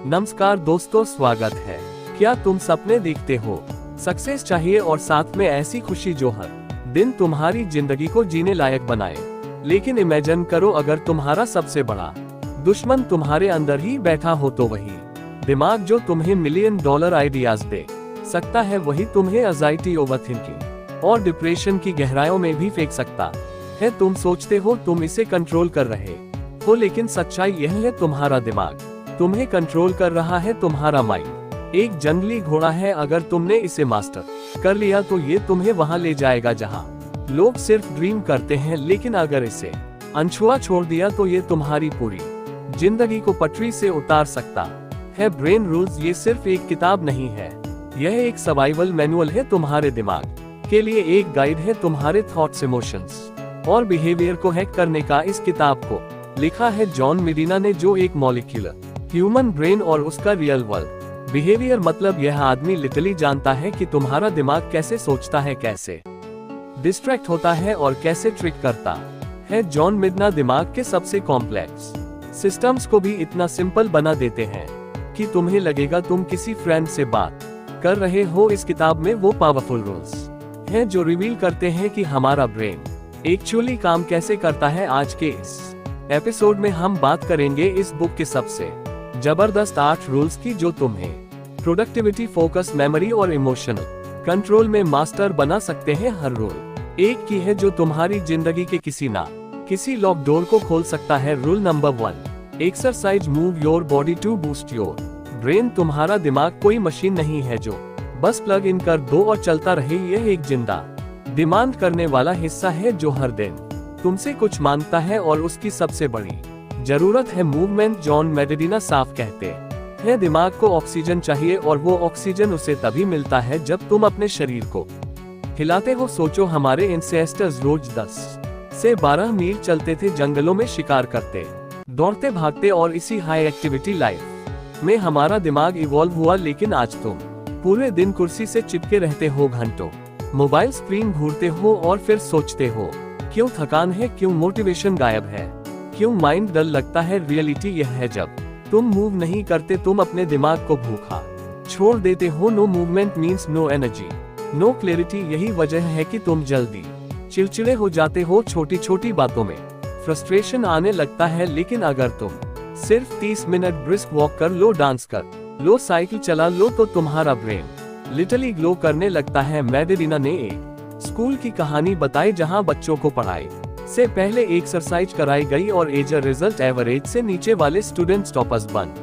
नमस्कार दोस्तों, स्वागत है। क्या तुम सपने देखते हो, सक्सेस चाहिए और साथ में ऐसी खुशी जो हर दिन तुम्हारी जिंदगी को जीने लायक बनाए। लेकिन इमेजिन करो, अगर तुम्हारा सबसे बड़ा दुश्मन तुम्हारे अंदर ही बैठा हो तो वही दिमाग जो तुम्हें मिलियन डॉलर आइडियाज दे सकता है, वही तुम्हें एंजाइटी, ओवरथिंकिंग और डिप्रेशन की गहराइयों में भी फेंक सकता है। तुम सोचते हो तुम इसे कंट्रोल कर रहे हो, लेकिन सच्चाई यह है तुम्हारा दिमाग तुम्हें कंट्रोल कर रहा है। तुम्हारा माइंड एक जंगली घोड़ा है, अगर तुमने इसे मास्टर कर लिया तो ये तुम्हें वहां ले जाएगा जहां लोग सिर्फ ड्रीम करते हैं, लेकिन अगर इसे अनछुआ छोड़ दिया तो ये तुम्हारी पूरी जिंदगी को पटरी से उतार सकता है। ब्रेन रूल्स ये सिर्फ एक किताब नहीं है, यह एक सर्वाइवल मैनुअल है। तुम्हारे दिमाग के लिए एक गाइड है, तुम्हारे थॉट्स, इमोशंस और बिहेवियर को हैक करने का। इस किताब को लिखा है जॉन मेडिना ने, जो एक मॉलिक्यूलर ह्यूमन ब्रेन और उसका रियल वर्ल्ड बिहेवियर, मतलब यह आदमी लिटरली जानता है कि तुम्हारा दिमाग कैसे सोचता है, कैसे डिस्ट्रैक्ट होता है और कैसे ट्रिक करता है। जॉन मेडिना दिमाग के सबसे कॉम्प्लेक्स सिस्टम्स को भी इतना सिंपल बना देते हैं कि तुम्हें लगेगा तुम किसी फ्रेंड से बात कर रहे हो। इस किताब में वो पावरफुल रूल्स हैं जो रिवील करते हैं कि हमारा ब्रेन एक्चुअली काम कैसे करता है। आज के इस एपिसोड में हम बात करेंगे इस बुक के सबसे जबरदस्त 8 रूल्स की, जो तुम्हें प्रोडक्टिविटी, फोकस, मेमोरी और इमोशनल कंट्रोल में मास्टर बना सकते हैं। हर रूल एक की है जो तुम्हारी जिंदगी के किसी लॉक डोर को खोल सकता है। Rule number 1, exercise, move your body to boost your brain. तुम्हारा दिमाग कोई मशीन नहीं है जो बस प्लग इन कर दो और चलता रहे। यह एक जिंदा डिमांड करने वाला हिस्सा है जो हर दिन तुमसे कुछ मांगता है, और उसकी सबसे बड़ी जरूरत है मूवमेंट। जॉन मेडिना साफ कहते हैं दिमाग को ऑक्सीजन चाहिए, और वो ऑक्सीजन उसे तभी मिलता है जब तुम अपने शरीर को हिलाते हो। सोचो, हमारे एंसेस्टर्स रोज 10 से 12 मील चलते थे, जंगलों में शिकार करते, दौड़ते भागते, और इसी हाई एक्टिविटी लाइफ में हमारा दिमाग इवॉल्व हुआ। लेकिन आज तुम पूरे दिन कुर्सी से चिपके रहते हो, घंटों मोबाइल स्क्रीन घूरते हो और फिर सोचते हो क्यों थकान है, क्यों मोटिवेशन गायब है, क्यों माइंड डल लगता है। रियलिटी यह है, जब तुम मूव नहीं करते तुम अपने दिमाग को भूखा छोड़ देते हो। No movement means no energy, no clarity. यही वजह है कि तुम जल्दी चिड़चिड़े हो जाते हो, छोटी छोटी बातों में फ्रस्ट्रेशन आने लगता है। लेकिन अगर तुम सिर्फ 30 मिनट ब्रिस्क वॉक कर लो, डांस कर लो, साइकिल चला लो, तो तुम्हारा ब्रेन लिटरली ग्लो करने लगता है। मेडिना ने एक स्कूल की कहानी बताई जहां बच्चों को पढ़ाई से पहले एक्सरसाइज कराई गई, और एज अ रिजल्ट एवरेज से नीचे वाले स्टूडेंट्स टॉपर्स बन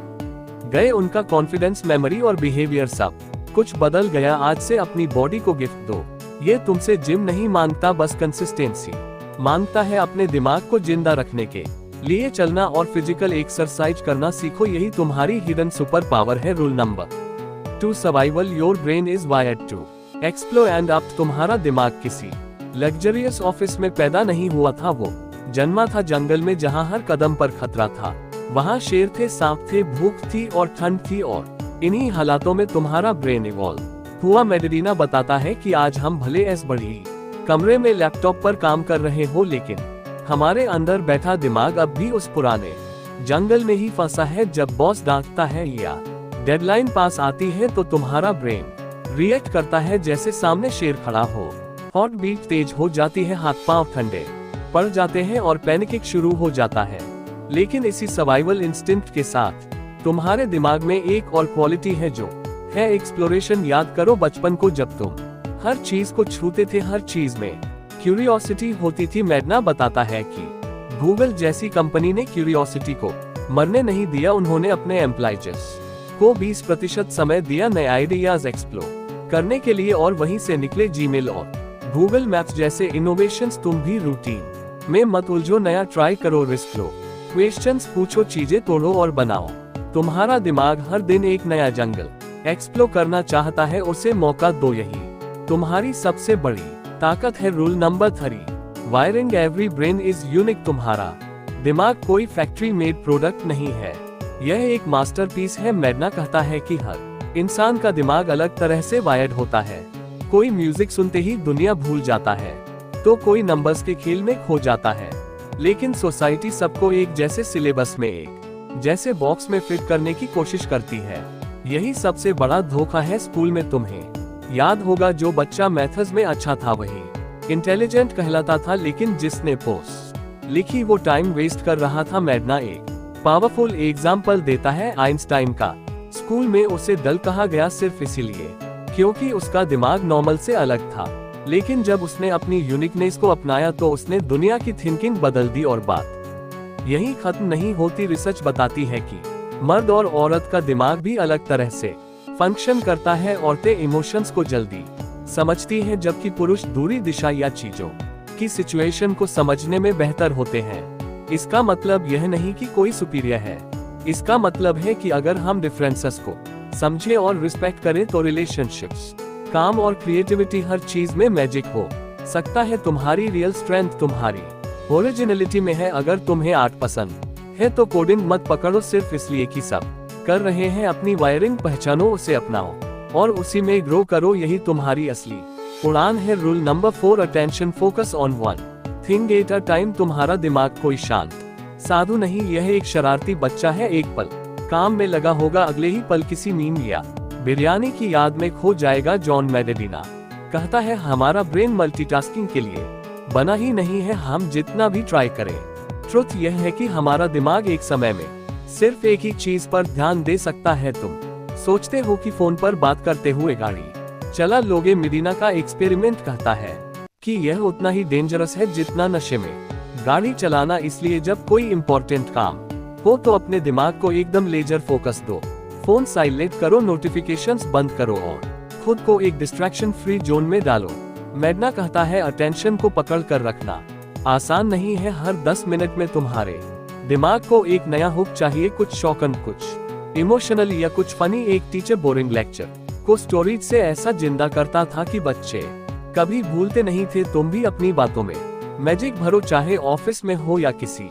गए। उनका कॉन्फिडेंस, मेमोरी और बिहेवियर सब कुछ बदल गया। आज से अपनी बॉडी को गिफ्ट दो। ये तुमसे जिम नहीं मांगता, बस कंसिस्टेंसी मांगता है। अपने दिमाग को जिंदा रखने के लिए चलना और फिजिकल एक्सरसाइज करना सीखो, यही तुम्हारी हिडन सुपर पावर है। Rule number 2, survival, your brain is wired to explore and up. तुम्हारा दिमाग किसी लग्जरियस ऑफिस में पैदा नहीं हुआ था, वो जन्मा था जंगल में, जहां हर कदम पर खतरा था। वहां शेर थे, सांप थे, भूख थी और ठंड थी, और इन्हीं हालातों में तुम्हारा ब्रेन इवॉल्व हुआ। मेडिना बताता है कि आज हम भले इस बड़ी कमरे में लैपटॉप पर काम कर रहे हो, लेकिन हमारे अंदर बैठा दिमाग अब भी उस पुराने जंगल में ही फंसा है। जब बॉस डांटता है या डेडलाइन पास आती है तो तुम्हारा ब्रेन रिएक्ट करता है जैसे सामने शेर खड़ा हो। हार्ट बीट तेज हो जाती है, हाथ पांव ठंडे पड़ जाते हैं और पैनिक शुरू हो जाता है। लेकिन इसी सर्वाइवल इंस्टिंक्ट के साथ तुम्हारे दिमाग में एक और क्वालिटी है, जो है एक्सप्लोरेशन। याद करो बचपन को, जब तुम हर चीज को छूते थे, हर चीज में क्यूरियोसिटी होती थी। मेडिना बताता है कि गूगल जैसी कंपनी ने क्यूरियोसिटी को मरने नहीं दिया। उन्होंने अपने एम्प्लॉयज को 20% समय दिया नए आइडियाज एक्सप्लोर करने के लिए, और वहीं से निकले जीमेल और गूगल मैप्स जैसे इनोवेशंस। तुम भी रूटीन में मत उलझो, नया ट्राई करो, रिस्क लो, क्वेश्चंस पूछो, चीजें तोड़ो और बनाओ। तुम्हारा दिमाग हर दिन एक नया जंगल एक्सप्लोर करना चाहता है, उसे मौका दो, यही तुम्हारी सबसे बड़ी ताकत है। Rule number 3, wiring every brain is unique. तुम्हारा दिमाग कोई फैक्ट्री मेड प्रोडक्ट नहीं है, यह एक मास्टरपीस है। मेडिना कहता है कि हर इंसान का दिमाग अलग तरह से वायर्ड होता है। कोई म्यूजिक सुनते ही दुनिया भूल जाता है, तो कोई नंबर्स के खेल में खो जाता है। लेकिन सोसाइटी सबको एक जैसे सिलेबस में एक जैसे बॉक्स में फिट करने की कोशिश करती है। यही सबसे बड़ा धोखा है स्कूल में। तुम्हें याद होगा जो बच्चा मैथ्स में अच्छा था वही इंटेलिजेंट कहलाता था, लेकिन जिसने पोस्ट लिखी वो टाइम वेस्ट कर रहा था। मैडना एक पावरफुल एग्जाम्पल देता है आइंस्टाइन का। स्कूल में उसे डल कहा गया सिर्फ इसीलिए क्योंकि उसका दिमाग नॉर्मल से अलग था, लेकिन जब उसने अपनी यूनिकनेस को अपनाया तो उसने दुनिया की थिंकिंग बदल दी। और बात यही खत्म नहीं होती। रिसर्च बताती है कि मर्द और औरत का दिमाग भी अलग तरह से फंक्शन करता है। औरतें इमोशंस को जल्दी समझती हैं, जबकि पुरुष दूरी, दिशा या चीजों की सिचुएशन को समझने में बेहतर होते हैं। इसका मतलब यह नहीं कि कोई सुपीरियर है, इसका मतलब है कि अगर हम डिफरेंसेस को समझें और रिस्पेक्ट करें तो रिलेशनशिप्स, काम और क्रिएटिविटी, हर चीज में मैजिक हो सकता है। तुम्हारी रियल स्ट्रेंथ तुम्हारी ओरिजिनलिटी में है। अगर तुम्हें आर्ट पसंद है तो कोडिंग मत पकड़ो सिर्फ इसलिए कि सब कर रहे हैं। अपनी वायरिंग पहचानो, उसे अपनाओ और उसी में ग्रो करो। यही तुम्हारी असली उड़ान है। Rule number 4, attention, focus on one thing at a time. तुम्हारा दिमाग कोई शांत साधु नहीं, यह एक शरारती बच्चा है। एक पल काम में लगा होगा, अगले ही पल किसी मीम या बिरयानी की याद में खो जाएगा। जॉन मैडेडिना कहता है हमारा ब्रेन मल्टीटास्किंग के लिए बना ही नहीं है, हम जितना भी ट्राई करें। ट्रुथ यह है कि हमारा दिमाग एक समय में सिर्फ एक ही चीज पर ध्यान दे सकता है। तुम सोचते हो कि फोन पर बात करते हुए गाड़ी चला लोगे। मेडिना का एक्सपेरिमेंट कहता है कि यह उतना ही डेंजरस है जितना नशे में गाड़ी चलाना। इसलिए जब कोई इम्पोर्टेंट काम हो तो अपने दिमाग को एकदम लेजर फोकस दो। फोन साइलेंट करो, नोटिफिकेशंस बंद करो और खुद को एक डिस्ट्रैक्शन फ्री जोन में डालो। मैडना कहता है अटेंशन को पकड़ कर रखना आसान नहीं है। हर 10 मिनट में तुम्हारे दिमाग को एक नया हुक चाहिए, कुछ शौकन, कुछ इमोशनल या कुछ फनी। एक टीचर बोरिंग लेक्चर को स्टोरीज से ऐसा जिंदा करता था कि बच्चे कभी भूलते नहीं थे। तुम भी अपनी बातों में मैजिक भरो, चाहे ऑफिस में हो या किसी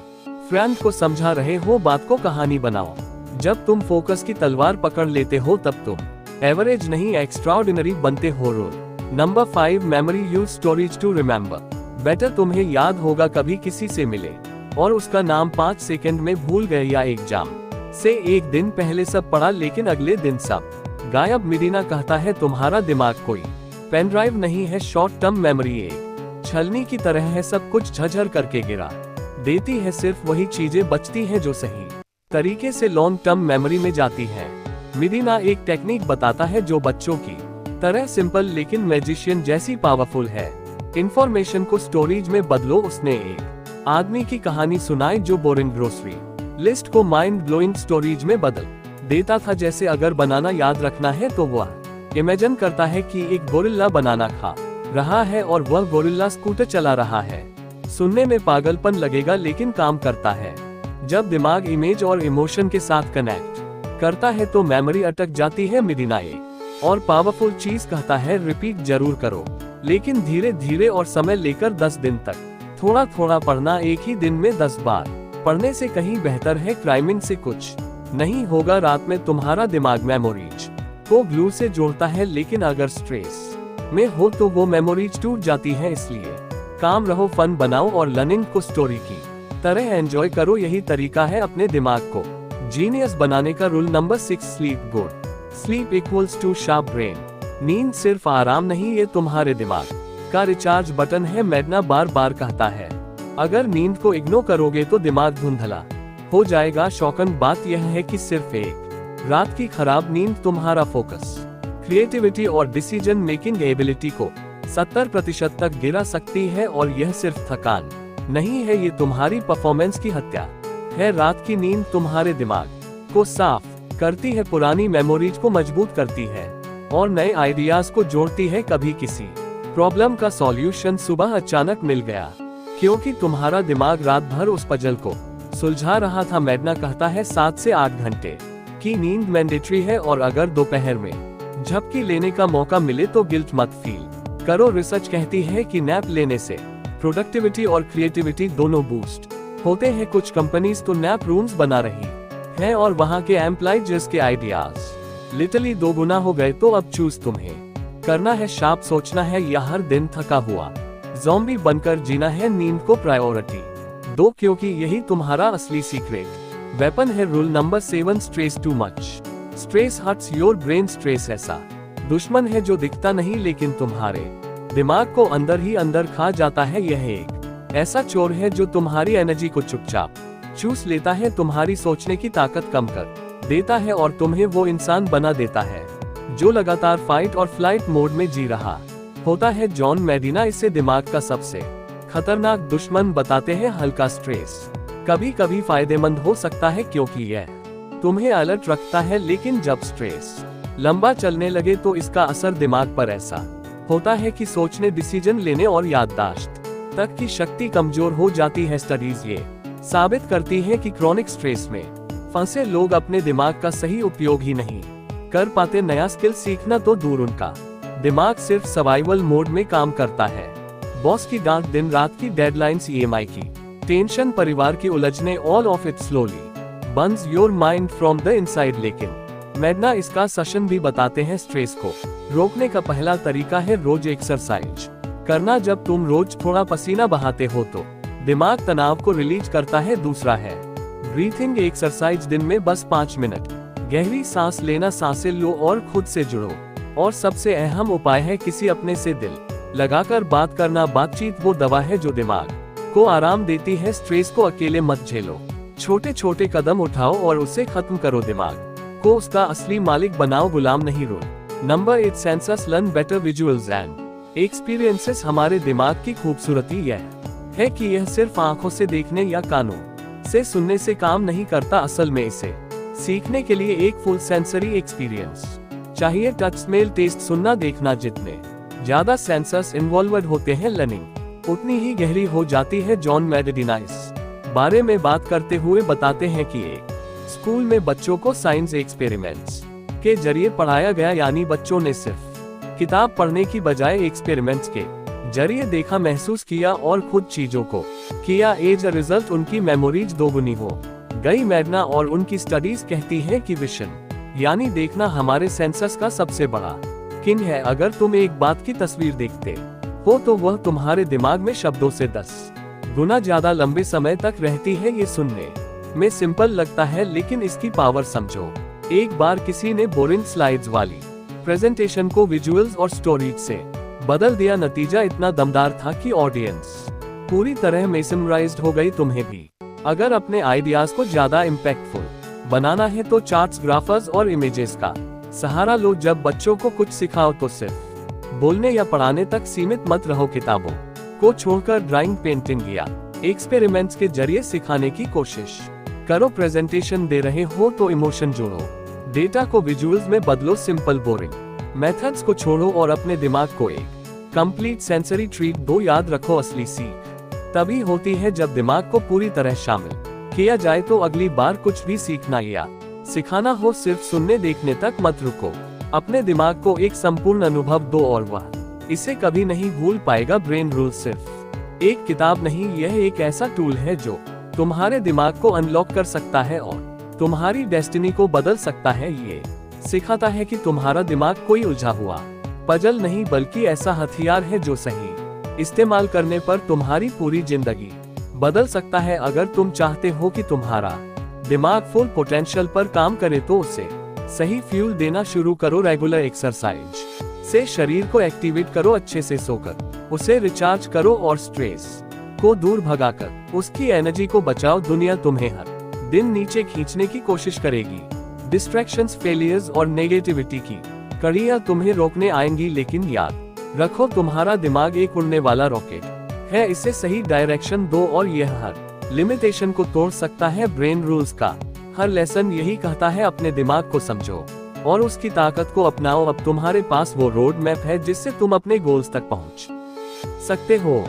फ्रेंड को समझा रहे हो। बात को कहानी बनाओ। जब तुम फोकस की तलवार पकड़ लेते हो तब तुम एवरेज नहीं एक्स्ट्राऑर्डिनरी बनते हो। Rule number 5, memory, use stories to remember better. तुम्हें याद होगा कभी किसी से मिले और उसका नाम 5 सेकंड में भूल गए, या एग्जाम से एक दिन पहले सब पढ़ा लेकिन अगले दिन सब गायब। मेडिना कहता है तुम्हारा दिमाग कोई पेन ड्राइव नहीं है, शॉर्ट टर्म मेमोरी एक छलनी की तरह है, सब कुछ झरझर करके गिरा देती है, सिर्फ वही चीजें बचती हैं जो सही तरीके से लॉन्ग टर्म मेमोरी में जाती हैं। मेडिना एक टेक्निक बताता है जो बच्चों की तरह सिंपल लेकिन मैजिशियन जैसी पावरफुल है। इंफॉर्मेशन को स्टोरेज में बदलो। उसने एक आदमी की कहानी सुनाई जो बोरिंग ग्रोसरी लिस्ट को माइंड ब्लोइंग स्टोरेज में बदल देता था। जैसे अगर बनाना याद रखना है तो वह इमेजिन करता है कि एक गोरिल्ला बनाना खा रहा है और वह गोरिल्ला स्कूटर चला रहा है। सुनने में पागलपन लगेगा लेकिन काम करता है। जब दिमाग इमेज और इमोशन के साथ कनेक्ट करता है तो मेमोरी अटक जाती है। मेडिना एक और पावरफुल चीज कहता है रिपीट जरूर करो लेकिन धीरे धीरे और समय लेकर 10 दिन तक थोड़ा थोड़ा पढ़ना। एक ही दिन में 10 बार पढ़ने से कहीं बेहतर है क्राइमिंग से। कुछ नहीं होगा, रात में तुम्हारा दिमाग मेमोरीज को ग्लू से जोड़ता है, लेकिन अगर स्ट्रेस में हो तो वो मेमोरीज टूट जाती है। इसलिए काम रहो, फन बनाओ और लर्निंग को स्टोरी की तरह एंजॉय करो। यही तरीका है अपने दिमाग को जीनियस बनाने का। Rule number 6, sleep good. Sleep equals to sharp brain. नींद सिर्फ आराम नहीं, ये तुम्हारे दिमाग का रिचार्ज बटन है। मैडना बार बार कहता है अगर नींद को इग्नोर करोगे तो दिमाग धुंधला हो जाएगा। शौकन बात यह है कि सिर्फ एक रात की खराब नींद तुम्हारा फोकस, क्रिएटिविटी और डिसीजन मेकिंग एबिलिटी को 70% तक गिरा सकती है। और यह सिर्फ थकान नहीं है, ये तुम्हारी परफॉर्मेंस की हत्या है। रात की नींद तुम्हारे दिमाग को साफ करती है, पुरानी मेमोरीज को मजबूत करती है और नए आइडियाज को जोड़ती है। कभी किसी प्रॉब्लम का सॉल्यूशन सुबह अचानक मिल गया क्योंकि तुम्हारा दिमाग रात भर उस पजल को सुलझा रहा था। मैडना कहता है 7 से 8 घंटे की नींद मैंडेटरी है और अगर दोपहर में झपकी लेने का मौका मिले तो गिल्ट मत फील करो। रिसर्च कहती है कि नैप लेने से प्रोडक्टिविटी और क्रिएटिविटी दोनों बूस्ट होते हैं। कुछ कंपनीज तो नैप रूम्स बना रही हैं और वहां के एम्प्लॉइज के आइडियाज लिटरली 2 गुना हो गए। तो अब चूज तुम्हें करना है, शार्प सोचना है या हर दिन थका हुआ ज़ॉम्बी बनकर जीना है। नींद को प्रायोरिटी दो क्योंकि यही तुम्हारा असली सीक्रेट वेपन है rule number 7, stress too much. Stress hurts your brain. Stress ऐसा दुश्मन है जो दिखता नहीं लेकिन तुम्हारे दिमाग को अंदर ही अंदर खा जाता है। यह एक ऐसा चोर है जो तुम्हारी एनर्जी को चुपचाप चूस लेता है, तुम्हारी सोचने की ताकत कम कर देता है और तुम्हें वो इंसान बना देता है जो लगातार फाइट और फ्लाइट मोड में जी रहा होता है। जॉन मेडिना इसे दिमाग का सबसे खतरनाक दुश्मन बताते हैं। हल्का स्ट्रेस कभी कभी फायदेमंद हो सकता है क्योंकि यह तुम्हें अलर्ट रखता है, लेकिन जब स्ट्रेस लंबा चलने लगे तो इसका असर दिमाग पर ऐसा होता है कि सोचने, डिसीजन लेने और याददाश्त तक की शक्ति कमजोर हो जाती है। स्टडीज ये साबित करती है कि क्रॉनिक स्ट्रेस में फंसे लोग अपने दिमाग का सही उपयोग ही नहीं कर पाते। नया स्किल सीखना तो दूर, उनका दिमाग सिर्फ सर्वाइवल मोड में काम करता है। बॉस की डांट, दिन रात की डेडलाइंस, ईएमआई की टेंशन, परिवार की उलझने, all of it slowly burns your mind from the inside. लेकिन मेडना इसका सेशन भी बताते हैं। स्ट्रेस को रोकने का पहला तरीका है रोज एक्सरसाइज करना। जब तुम रोज थोड़ा पसीना बहाते हो तो दिमाग तनाव को रिलीज करता है। दूसरा है ब्रीथिंग एक्सरसाइज। दिन में बस 5 मिनट गहरी सांस लेना, सांसें लो और खुद से जुड़ो। और सबसे अहम उपाय है किसी अपने से दिल लगाकर बात करना। बातचीत वो दवा है जो दिमाग को आराम देती है। स्ट्रेस को अकेले मत झेलो, छोटे छोटे कदम उठाओ और उसे खत्म करो। दिमाग को उसका असली मालिक बनाओ, गुलाम नहीं। Rule number 8, census learn better visuals and experiences. हमारे दिमाग की खूबसूरती यह है कि यह सिर्फ आंखों से देखने या कानों से सुनने से काम नहीं करता। असल में इसे सीखने के लिए एक फुल सेंसरी एक्सपीरियंस चाहिए। टच, स्मेल, टेस्ट, सुनना, देखना। जितने ज्यादा सेंसर्स इन्वॉल्वड होते हैं, लर्निंग उतनी ही गहरी हो जाती है। जॉन मेडिना इस बारे में बात करते हुए बताते हैं कि एक स्कूल में बच्चों को साइंस एक्सपेरिमेंट्स के जरिए पढ़ाया गया, यानी बच्चों ने सिर्फ किताब पढ़ने की बजाय एक्सपेरिमेंट्स के जरिए देखा, महसूस किया और खुद चीजों को किया। एज अ रिजल्ट उनकी मेमोरीज दोगुनी हो गई। मेडना और उनकी स्टडीज कहती हैं कि विजन यानी देखना हमारे सेंसस का सबसे बड़ा किन है। अगर तुम एक बात की तस्वीर देखते हो तो वह तुम्हारे दिमाग में शब्दों से 10 गुना ज्यादा लंबे समय तक रहती है। ये सुनने में सिंपल लगता है, लेकिन इसकी पावर समझो। एक बार किसी ने बोरिंग स्लाइड्स वाली प्रेजेंटेशन को विजुअल्स और स्टोरीज से बदल दिया। नतीजा इतना दमदार था कि ऑडियंस पूरी तरह मेसमराइज्ड हो गई। तुम्हें भी अगर अपने आइडियाज को ज्यादा इम्पैक्टफुल बनाना है तो चार्ट्स, ग्राफर्स और इमेजेस का सहारा लो। जब बच्चों को कुछ सिखाओ तो सिर्फ बोलने या पढ़ाने तक सीमित मत रहो। किताबों को छोड़कर ड्राइंग, पेंटिंग या एक्सपेरिमेंट्स के जरिए सिखाने की कोशिश करो। प्रेजेंटेशन दे रहे हो तो इमोशन जोड़ो, डेटा को विजुअल्स में बदलो। सिंपल बोरिंग मेथड्स को छोड़ो और अपने दिमाग को एक कंप्लीट सेंसरी ट्रीट दो। याद रखो, असली सीख तभी होती है जब दिमाग को पूरी तरह शामिल किया जाए। तो अगली बार कुछ भी सीखना या सिखाना हो, सिर्फ सुनने देखने तक मत रुको। अपने दिमाग को एक संपूर्ण अनुभव दो और वह इसे कभी नहीं भूल पाएगा। ब्रेन रूल सिर्फ एक किताब नहीं, यह एक ऐसा टूल है जो तुम्हारे दिमाग को अनलॉक कर सकता है और तुम्हारी डेस्टिनी को बदल सकता है। ये सिखाता है कि तुम्हारा दिमाग कोई उलझा हुआ पजल नहीं, बल्कि ऐसा हथियार है जो सही इस्तेमाल करने पर तुम्हारी पूरी जिंदगी बदल सकता है। अगर तुम चाहते हो कि तुम्हारा दिमाग फुल पोटेंशियल पर काम करे तो उसे सही फ्यूल देना शुरू करो। रेगुलर एक्सरसाइज से शरीर को एक्टिवेट करो, अच्छे से सोकर उसे रिचार्ज करो और स्ट्रेस को दूर भगाकर उसकी एनर्जी को बचाओ। दुनिया तुम्हें हर दिन नीचे खींचने की कोशिश करेगी। डिस्ट्रैक्शंस, फेलियर्स और नेगेटिविटी की कड़ियां तुम्हें रोकने आएंगी, लेकिन याद रखो तुम्हारा दिमाग एक उड़ने वाला रॉकेट है। इसे सही डायरेक्शन दो और यह हर लिमिटेशन को तोड़ सकता है। ब्रेन रूल्स का हर लेसन यही कहता है, अपने दिमाग को समझो और उसकी ताकत को अपनाओ। अब तुम्हारे पास वो रोड मैप है जिससे तुम अपने गोल्स तक पहुंच सकते हो।